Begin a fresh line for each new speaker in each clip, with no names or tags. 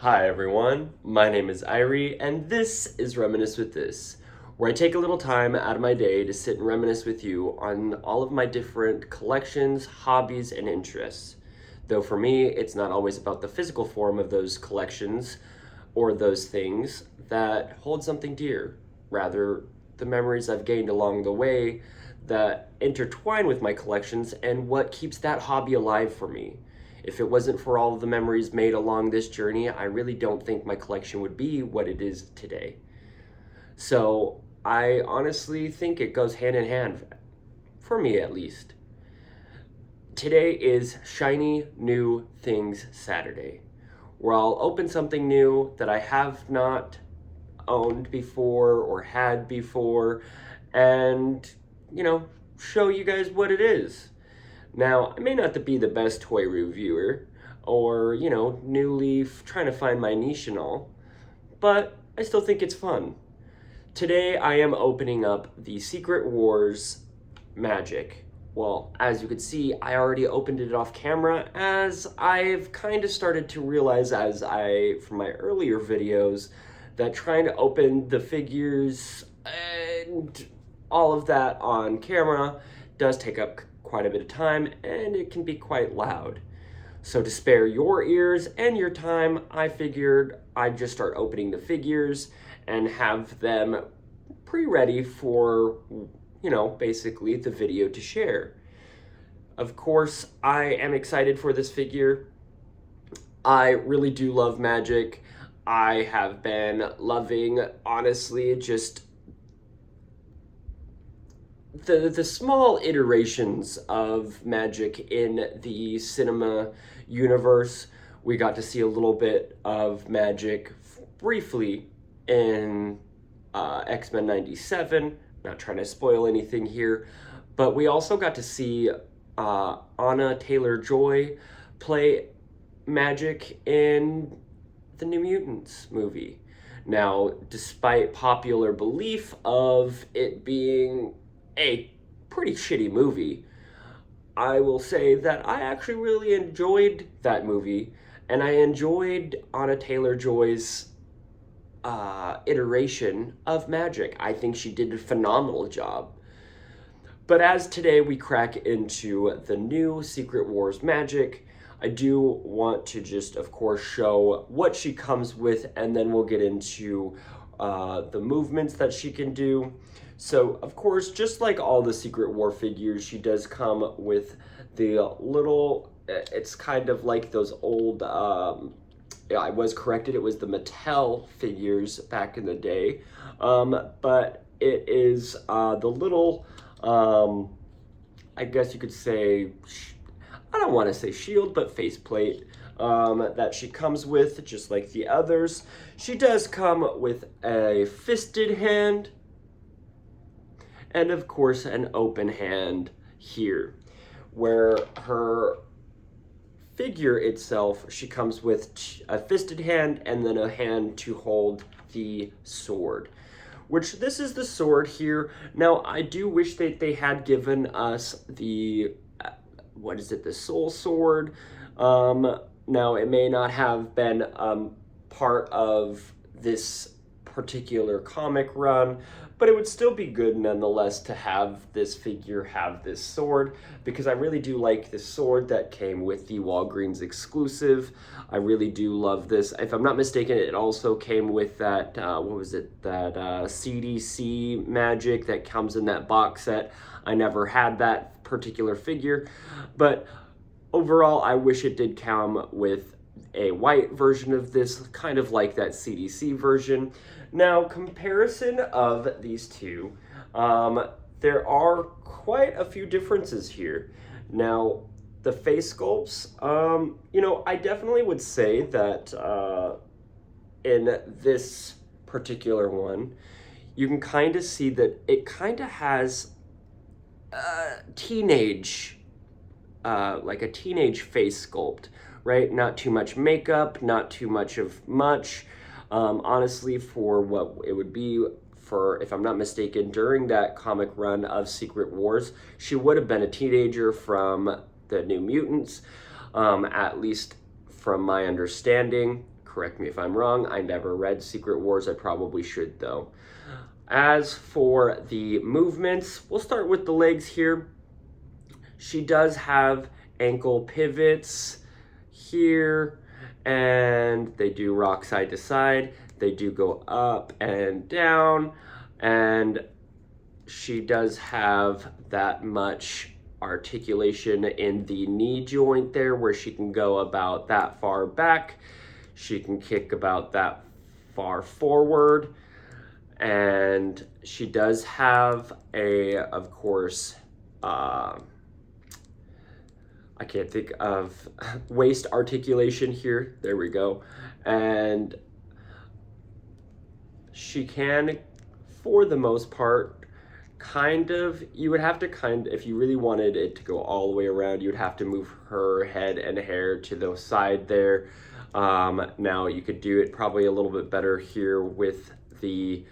Hi everyone, my name is Ierie, and this is Reminisce with This, where I take a little time out of my day to sit and reminisce with you on all of my different collections, hobbies, and interests. Though for me, it's not always about the physical form of those collections or those things that hold something dear. Rather, the memories I've gained along the way that intertwine with my collections and what keeps that hobby alive for me. If it wasn't for all of the memories made along this journey, I really don't think my collection would be what it is today. So I honestly think it goes hand in hand, for me at least. Today is Shiny New Things Saturday, where I'll open something new that I have not owned before or had before and, show you guys what it is. Now, I may not be the best toy reviewer or, newly trying to find my niche and all, but I still think it's fun. Today, I am opening up the Secret Wars Magik. Well, as you can see, I already opened it off camera as I've kind of started to realize from my earlier videos, that trying to open the figures and all of that on camera does take up quite a bit of time, and it can be quite loud. So to spare your ears and your time, I figured I'd just start opening the figures and have them pre-ready for, basically the video to share. Of course, I am excited for this figure. I really do love Magik. I have been loving, honestly, just the small iterations of Magik in the cinema universe. We got to see a little bit of Magik briefly in X-Men 97. Not trying to spoil anything here, but we also got to see Anna Taylor-Joy play Magik in the New Mutants movie. Now, despite popular belief of it being a pretty shitty movie, I will say that I actually really enjoyed that movie, and I enjoyed Anna Taylor-Joy's iteration of Magik. I think she did a phenomenal job. But as today we crack into the new Secret Wars Magik, I do want to just, of course, show what she comes with, and then we'll get into the movements that she can do. So, of course, just like all the Secret War figures, she does come with the little, it's kind of like those old, I was corrected, it was the Mattel figures back in the day, but it is the little, I guess you could say, I don't want to say shield, but faceplate that she comes with, just like the others. She does come with a fisted hand, and of course an open hand here, where her figure itself, she comes with a fisted hand and then a hand to hold the sword, which this is the sword here. Now, I do wish that they had given us the, the soul sword. Now, it may not have been part of this particular comic run, but it would still be good nonetheless to have this figure have this sword, because I really do like this sword that came with the Walgreens exclusive. I really do love this. If I'm not mistaken, it also came with that, CDC Magik that comes in that box set. I never had that particular figure, but overall, I wish it did come with a white version of this, kind of like that CDC version. Now, comparison of these two, there are quite a few differences here. Now, the face sculpts, I definitely would say that in this particular one, you can kind of see that it kind of has teenage, like a teenage face sculpt, right? Not too much makeup, not too much of much. Honestly, for what it would be for, if I'm not mistaken, during that comic run of Secret Wars, she would have been a teenager from the New Mutants, at least from my understanding. Correct me if I'm wrong. I never read Secret Wars. I probably should, though. As for the movements, we'll start with the legs here. She does have ankle pivots here, and they do rock side to side. They do go up and down, and she does have that much articulation in the knee joint there where she can go about that far back. She can kick about that far forward. And she does have of course, I can't think of waist articulation here. There we go. And she can, for the most part, you would have to if you really wanted it to go all the way around, you would have to move her head and hair to the side there. Now you could do it probably a little bit better here with the,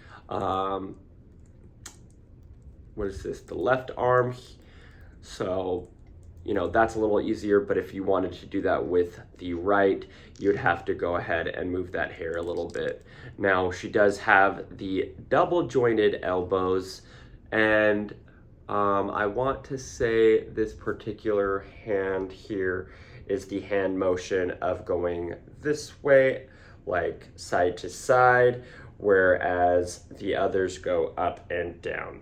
what is this? The left arm. So, that's a little easier, but if you wanted to do that with the right, you'd have to go ahead and move that hair a little bit. Now, she does have the double jointed elbows, and I want to say this particular hand here is the hand motion of going this way, like side to side, whereas the others go up and down.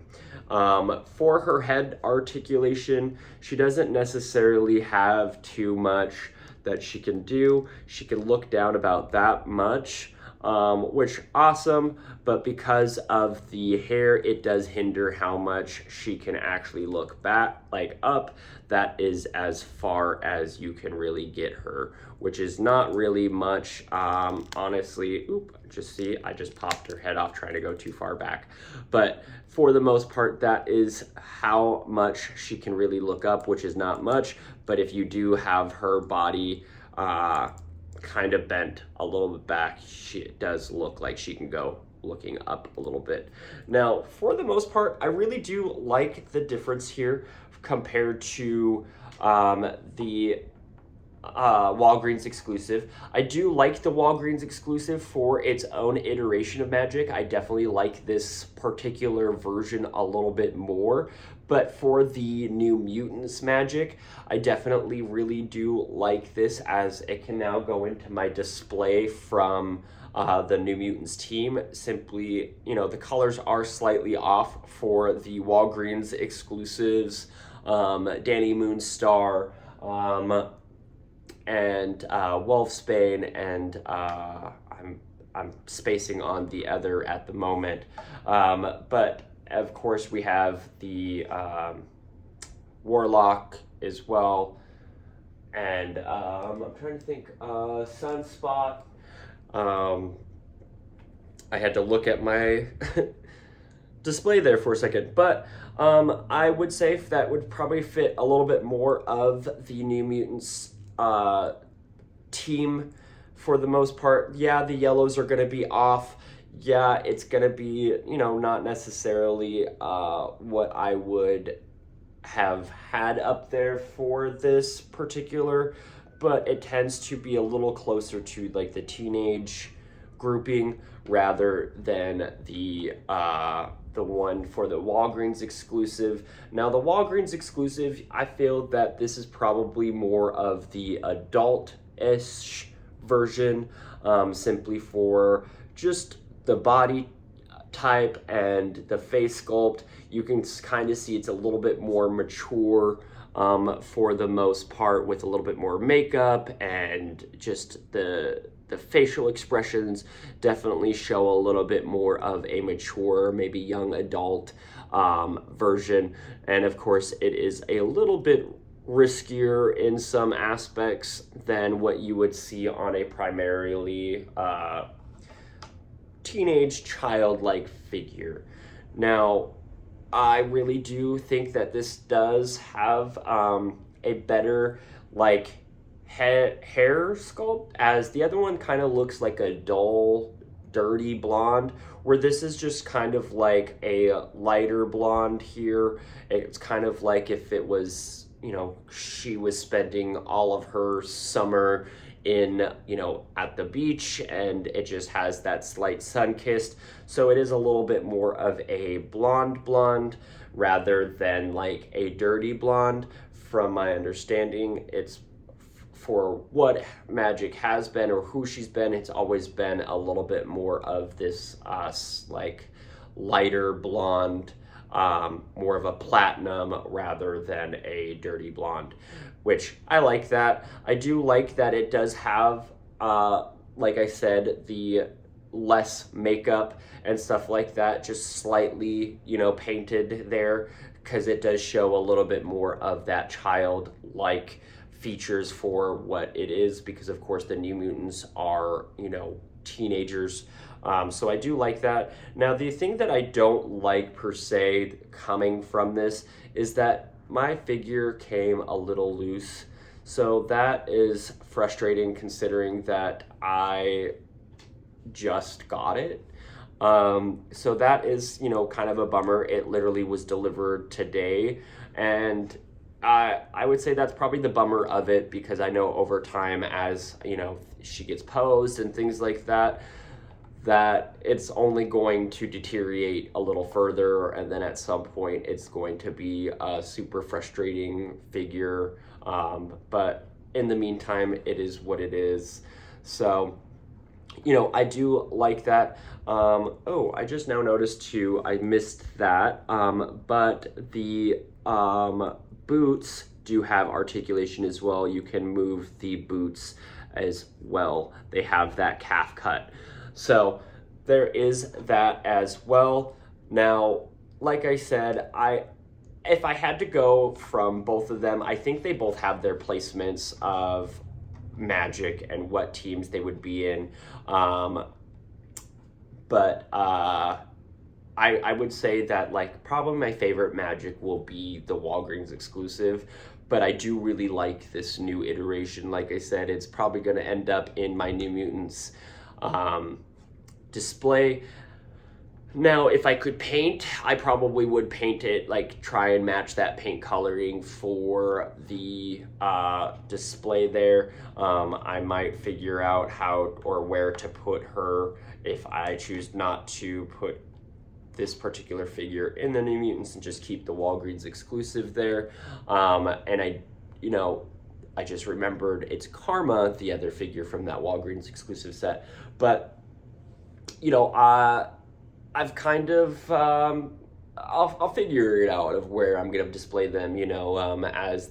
For her head articulation, she doesn't necessarily have too much that she can do. She can look down about that much, which awesome, but because of the hair, it does hinder how much she can actually look back, like up. That is as far as you can really get her, which is not really much, honestly. I just popped her head off trying to go too far back. But for the most part, that is how much she can really look up, which is not much. But if you do have her body kind of bent a little bit back, it does look like she can go looking up a little bit. Now, for the most part, I really do like the difference here compared to the Walgreens exclusive. I do like the Walgreens exclusive for its own iteration of Magik. I definitely like this particular version a little bit more. But for the New Mutants Magik, I definitely really do like this, as it can now go into my display from the New Mutants team. Simply, the colors are slightly off for the Walgreens exclusives, Danny Moonstar, and Wolfsbane, and I'm spacing on the other at the moment. But of course we have the Warlock as well, and I'm trying to think, Sunspot. I had to look at my display there for a second, but I would say that would probably fit a little bit more of the New Mutants team for the most part. Yeah, the yellows are going to be off. Yeah, it's going to be, not necessarily what I would have had up there for this particular, but it tends to be a little closer to like the teenage grouping rather than the one for the Walgreens exclusive. Now, the Walgreens exclusive, I feel that this is probably more of the adult-ish version, simply for just the body type and the face sculpt. You can kind of see it's a little bit more mature for the most part, with a little bit more makeup, and just the facial expressions definitely show a little bit more of a mature, maybe young adult version. And of course, it is a little bit riskier in some aspects than what you would see on a primarily teenage childlike figure. Now, I really do think that this does have a better hair sculpt, as the other one kind of looks like a dull, dirty blonde, where this is just kind of like a lighter blonde here. It's kind of like if it was, she was spending all of her summer in, at the beach, and it just has that slight sun-kissed. So it is a little bit more of a blonde rather than like a dirty blonde. From my understanding, it's for what Magik has been or who she's been, it's always been a little bit more of this like lighter blonde, more of a platinum rather than a dirty blonde, which I like that. I do like that it does have, like I said, the less makeup and stuff like that, just slightly, painted there, because it does show a little bit more of that childlike features for what it is, because of course the New Mutants are, teenagers. So I do like that. Now, the thing that I don't like per se coming from this is that my figure came a little loose. So that is frustrating considering that I just got it. So that is, kind of a bummer. It literally was delivered today, and I would say that's probably the bummer of it, because I know over time, as she gets posed and things like that, that it's only going to deteriorate a little further, and then at some point it's going to be a super frustrating figure. But in the meantime, it is what it is. So, I do like that. Oh, I just now noticed too, I missed that. But the boots do have articulation as well. You can move the boots as well. They have that calf cut. So there is that as well. Now, like I said, if I had to go from both of them, I think they both have their placements of Magik and what teams they would be in. But I would say that, like, probably my favorite Magik will be the Walgreens exclusive, but I do really like this new iteration. Like I said, it's probably going to end up in my New Mutants display. Now, if I could paint, I probably would paint it, like try and match that paint coloring for the display there. I might figure out how or where to put her if I choose not to put this particular figure in the New Mutants and just keep the Walgreens exclusive there. And I just remembered it's Karma, the other figure from that Walgreens exclusive set. But I've kind of, I'll figure it out of where I'm going to display them, as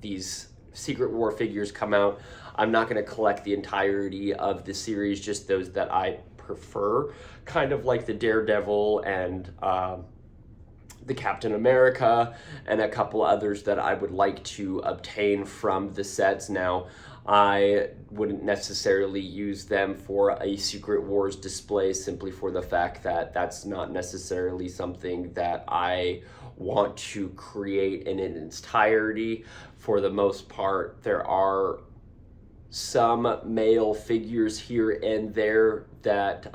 these Secret War figures come out. I'm not going to collect the entirety of the series, just those that I prefer, kind of like the Daredevil and the Captain America and a couple others that I would like to obtain from the sets. Now, I wouldn't necessarily use them for a Secret Wars display, simply for the fact that that's not necessarily something that I want to create in its entirety. For the most part, there are some male figures here and there that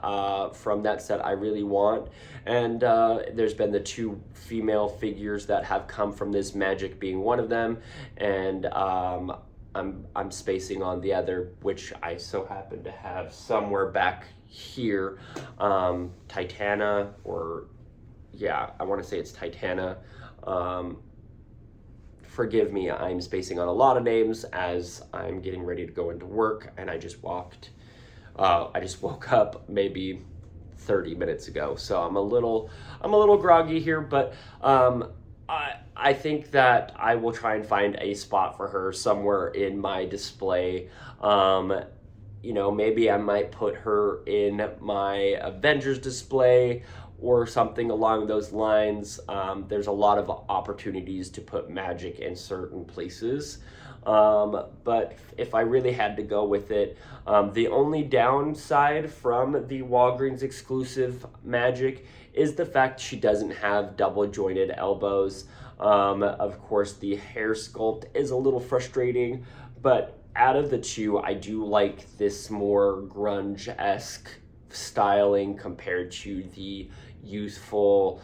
from that set I really want, and there's been the two female figures that have come from this, Magik being one of them, and I'm spacing on the other, which I so happen to have somewhere back here. Titana, or yeah, I want to say it's Titana. Forgive me, I'm spacing on a lot of names as I'm getting ready to go into work, and I just woke up maybe 30 minutes ago, so I'm a little groggy here, but I think that I will try and find a spot for her somewhere in my display. Maybe I might put her in my Avengers display or something along those lines. There's a lot of opportunities to put Magik in certain places. But if I really had to go with it, the only downside from the Walgreens exclusive Magik is the fact she doesn't have double jointed elbows. Of course, the hair sculpt is a little frustrating, but out of the two, I do like this more grunge-esque styling compared to the youthful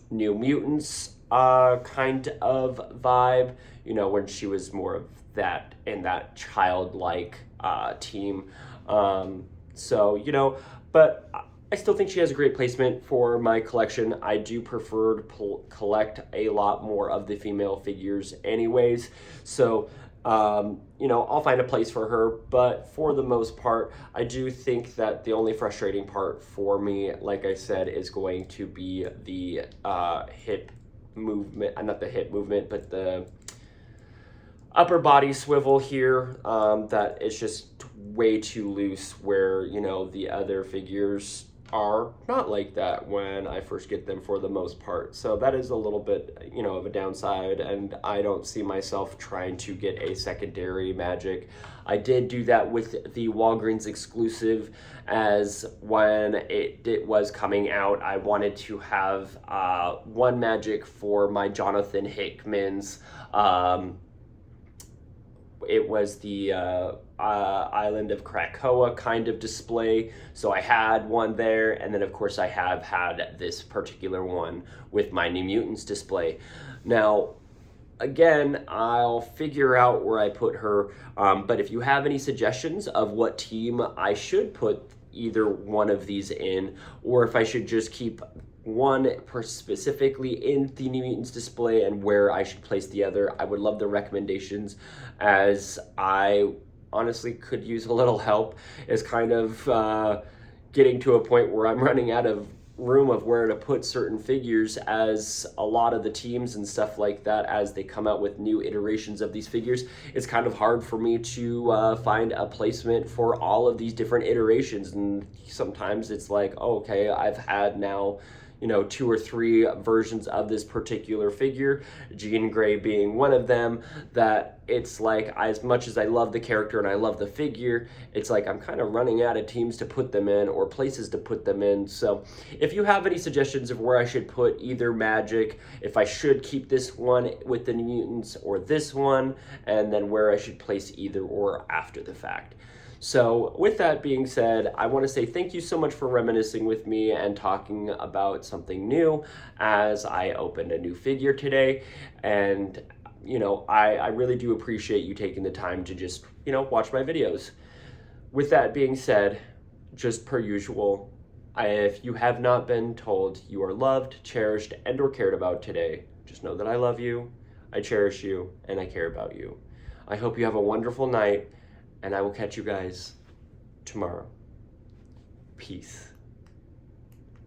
New Mutants kind of vibe, when she was more of that in that childlike team. So, but I still think she has a great placement for my collection. I do prefer to collect a lot more of the female figures anyways. So, I'll find a place for her. But for the most part, I do think that the only frustrating part for me, like I said, is going to be the hip movement, not the hip movement, but the upper body swivel here, that it's just way too loose, where the other figures are not like that when I first get them for the most part. So that is a little bit of a downside, and I don't see myself trying to get a secondary Magik. I did do that with the Walgreens exclusive, as when it was coming out, I wanted to have one Magik for my Jonathan Hickman's. It was the Island of Krakoa kind of display. So I had one there, and then of course I have had this particular one with my New Mutants display. Now, again, I'll figure out where I put her, but if you have any suggestions of what team I should put either one of these in, or if I should just keep one specifically in the New Mutants display and where I should place the other, I would love the recommendations, as I honestly could use a little help. Is kind of getting to a point where I'm running out of room of where to put certain figures, as a lot of the teams and stuff like that, as they come out with new iterations of these figures, it's kind of hard for me to find a placement for all of these different iterations. And sometimes it's like, oh, okay, I've had now 2 or 3 versions of this particular figure, Jean Grey being one of them, that it's like, as much as I love the character and I love the figure, it's like I'm kind of running out of teams to put them in or places to put them in. So if you have any suggestions of where I should put either Magik, if I should keep this one with the New Mutants or this one, and then where I should place either or after the fact. So with that being said, I want to say thank you so much for reminiscing with me and talking about something new, as I opened a new figure today. And, I really do appreciate you taking the time to just, watch my videos. With that being said, just per usual, if you have not been told you are loved, cherished, and or cared about today, just know that I love you, I cherish you, and I care about you. I hope you have a wonderful night, and I will catch you guys tomorrow. Peace.